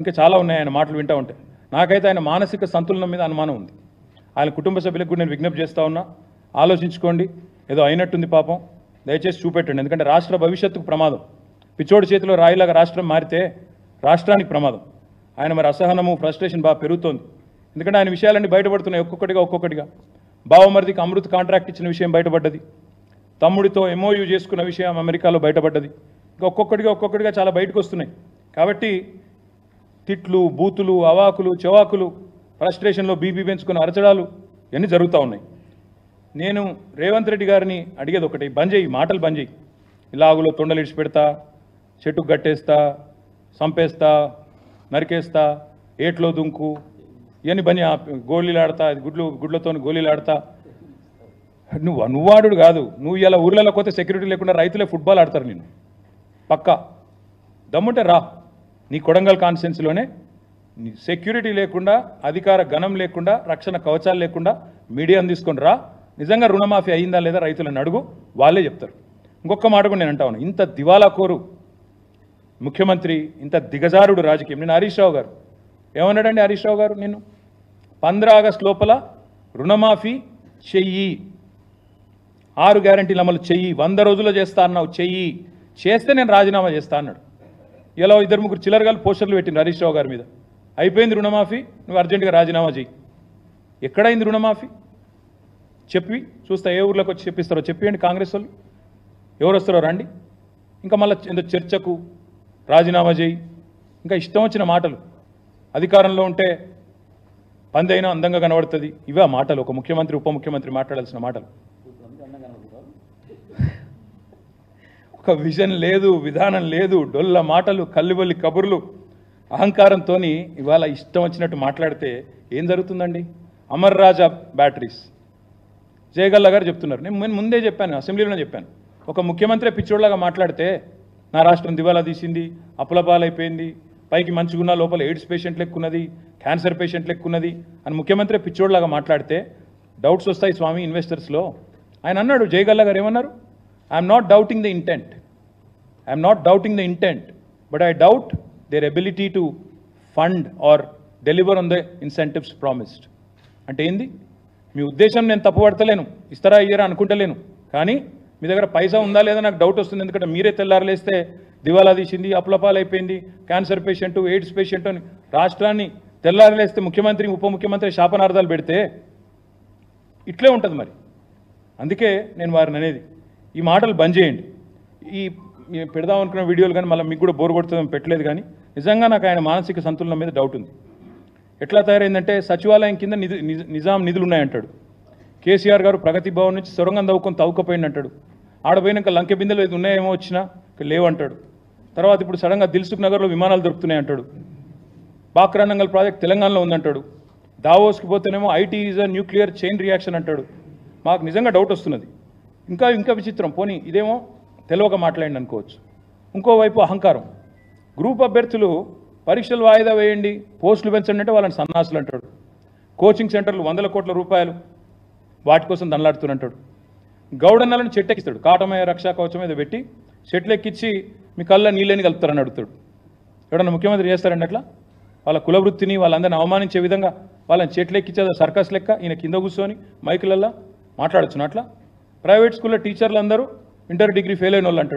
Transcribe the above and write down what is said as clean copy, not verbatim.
ఇంకా చాలా ఉన్నాయి ఆయన మాటలు వింటూ ఉంటే. నాకైతే ఆయన మానసిక సంతులనం మీద అనుమానం ఉంది. ఆయన కుటుంబ సభ్యులకు కూడా నేను విజ్ఞప్తి చేస్తూ ఉన్నా, ఆలోచించుకోండి. ఏదో అయినట్టుంది పాపం, దయచేసి చూపెట్టండి. ఎందుకంటే రాష్ట్ర భవిష్యత్తుకు ప్రమాదం. పిచ్చోడి చేతిలో రాయిలాగా రాష్ట్రం మారితే రాష్ట్రానికి ప్రమాదం. ఆయన మరి అసహనము, ఫ్రస్ట్రేషన్ బాగా పెరుగుతోంది. ఎందుకంటే ఆయన విషయాలన్నీ బయటపడుతున్నాయి ఒక్కొక్కటిగా. బావమరిదికి అమృత్ కాంట్రాక్ట్ ఇచ్చిన విషయం బయటపడ్డది. తమ్ముడితో MOU చేసుకున్న విషయం అమెరికాలో బయటపడ్డది. ఇంకా ఒక్కొక్కటిగా చాలా బయటకు వస్తున్నాయి. కాబట్టి తిట్లు, బూతులు, అవాకులు, చెవాకులు, ఫ్రస్ట్రేషన్లో బీపీ పెంచుకున్న అరచడాలు ఇవన్నీ జరుగుతూ ఉన్నాయి. నేను రేవంత్ రెడ్డి గారిని అడిగేది ఒకటి, బంద్ చేయి, మాటలు బంద్ చేయి. ఇలాగులో తొండలు ఇడిచి పెడతా, చెట్టుకు గట్టేస్తా, సంపేస్తా, నరికేస్తా, ఏట్లో దుంకు, ఇవన్నీ బంద్ గోళీలు ఆడతా, గుడ్లతో గోళీలు ఆడతా. నువ్వు ఆడు కాదు, నువ్వు ఇలా ఊర్లలో పోతే సెక్యూరిటీ లేకుండా రైతులే ఫుట్బాల్ ఆడతారు. నేను పక్కా దమ్ముంటే రా, నీ కొడంగల్ కాన్స్టిట్యున్సీలోనే సెక్యూరిటీ లేకుండా, అధికార గణం లేకుండా, రక్షణ కవచాలు లేకుండా మీడియాను తీసుకొని రా. నిజంగా రుణమాఫీ అయిందా లేదా రైతులను అడుగు, వాళ్ళే చెప్తారు. ఇంకొక మాట కూడా నేను అంటా ఉన్నా, ఇంత దివాలా కోరు ముఖ్యమంత్రి, ఇంత దిగజారుడు రాజకీయం. నేను హరీష్ రావు గారు ఏమన్నాడండి? హరీష్ రావు గారు నిన్ను 15 ఆగస్టు లోపల రుణమాఫీ చెయ్యి, 6 గ్యారంటీలు అమలు చెయ్యి, 100 రోజుల్లో చేస్తా అన్నావు, చెయ్యి, చేస్తే నేను రాజీనామా చేస్తా అన్నాడు. ఇలా 2-3 చిల్లరగాలు పోస్టర్లు పెట్టింది హరీష్ రావు గారి మీద. అయిపోయింది రుణమాఫీ, నువ్వు అర్జెంటుగా రాజీనామా చెయ్యి. ఎక్కడైంది రుణమాఫీ? చెప్పి చూస్తా, ఏ ఊర్లోకి వచ్చి చెప్పిస్తారో చెప్పండి. కాంగ్రెస్ వాళ్ళు ఎవరు వస్తారో రండి. ఇంకా మళ్ళీ ఎంత చర్చకు రాజీనామా చేయి, ఇంకా ఇష్టం వచ్చిన మాటలు. అధికారంలో ఉంటే పందైనా అందంగా కనబడుతుంది, ఇవే మాటలు ఒక ముఖ్యమంత్రి, ఉప ముఖ్యమంత్రి మాట్లాడాల్సిన మాటలు. ఒక విజన్ లేదు, విధానం లేదు, డొల్ల మాటలు, కల్లిబొల్లి కబుర్లు, అహంకారంతో ఇవాళ ఇష్టం వచ్చినట్టు మాట్లాడితే ఏం జరుగుతుందండి? అమర్ రాజా బ్యాటరీస్ జయగల్లా గారు చెప్తున్నారు. నేను ముందే చెప్పాను, అసెంబ్లీలోనే చెప్పాను, ఒక ముఖ్యమంత్రి పిచ్చోడ్లాగా మాట్లాడితే నా రాష్ట్రం దివాలా తీసింది, అప్పులపాలైపోయింది, పైకి మంచిగున్న లోపల ఎయిడ్స్ పేషెంట్లు ఎక్కున్నది, క్యాన్సర్ పేషెంట్లు ఎక్కున్నది అని ముఖ్యమంత్రి పిచ్చోడ్లాగా మాట్లాడితే డౌట్స్ వస్తాయి స్వామి ఇన్వెస్టర్స్లో. ఆయన అన్నాడు, జయగల్లా గారు ఏమన్నారు? I'm not doubting the intent, but I doubt there ability to fund or deliver on the incentives promised. అంటే ఏంది? మీ ఉద్దేశం నేను తప్పుపడతలేను, ఇస్తారా ఇయ్యరా అనుకుంటలేను, కానీ మీ దగ్గర పైసా ఉందా లేదా నాకు డౌట్ వస్తుంది. ఎందుకంటే మీరే తెల్లారలేస్తే దివాలా తీసింది, అప్పులపాలైపోయింది, క్యాన్సర్ పేషెంట్, ఎయిడ్స్ పేషెంట్ అని రాష్ట్రాన్ని తెల్లారలేస్తే ముఖ్యమంత్రి, ఉప ముఖ్యమంత్రి శాపనార్థాలు పెడితే ఇట్లే ఉంటుంది మరి. అందుకే నేను వారిని అనేది, ఈ మాటలు బంద్ చేయండి. ఈ పెడదాం అనుకున్న వీడియోలు కానీ మళ్ళీ మీకు కూడా బోర్ కొడుతుందని పెట్టలేదు. కానీ నిజంగా నాకు ఆయన మానసిక సంతులనం మీద డౌట్ ఉంది. ఎట్లా తయారైందంటే సచివాలయం కింద నిజాం నిధులు ఉన్నాయంటాడు. కేసీఆర్ గారు ప్రగతి భవన్ నుంచి సొరంగం తవ్వుకపోయింది అంటాడు. ఆడపోయినాక లంకె బిందెలు ఏది ఉన్నాయేమో వచ్చినా లేవంటాడు. తర్వాత ఇప్పుడు సడన్గా దిల్సుఖ్ నగర్లో విమానాలు దొరుకుతున్నాయి అంటాడు. బాక్రానంగల్ ప్రాజెక్ట్ తెలంగాణలో ఉందంటాడు. దావోస్కి పోతేనేమో IT is a nuclear chain reaction అంటాడు. మాకు నిజంగా డౌట్ వస్తున్నది. ఇంకా విచిత్రం, పోనీ ఇదేమో తెలియక మాట్లాడండి అనుకోవచ్చు. ఇంకోవైపు అహంకారం. గ్రూప్ అభ్యర్థులు పరీక్షలు వాయిదా వేయండి, పోస్టులు పెంచండి అంటే వాళ్ళని సన్నాసులు అంటాడు. కోచింగ్ సెంటర్లు 100 కోట్ల రూపాయలు వాటి కోసం దండలాడుతున్నట్టాడు. గౌడన్నలను చెట్టెక్కిస్తాడు, కాటమయ రక్షా కవచం మీద పెట్టి చెట్లెక్కించి మీ కళ్ళ నీళ్ళని కలుపుతారని అడుగుతాడు. ఎవడన్నా ముఖ్యమంత్రి చేస్తారండి అట్లా? వాళ్ళ కులవృత్తిని వాళ్ళందరినీ అవమానించే విధంగా వాళ్ళని చెట్లెక్కించేది సర్కస్ లెక్క ఈయన కింద కూర్చొని మైకులల్లో మాట్లాడొచ్చును. అట్లా ప్రైవేట్ స్కూల్లో టీచర్లు అందరూ ఇంటర్ డిగ్రీ ఫెయిల్ అయిన వాళ్ళు అంటాడు.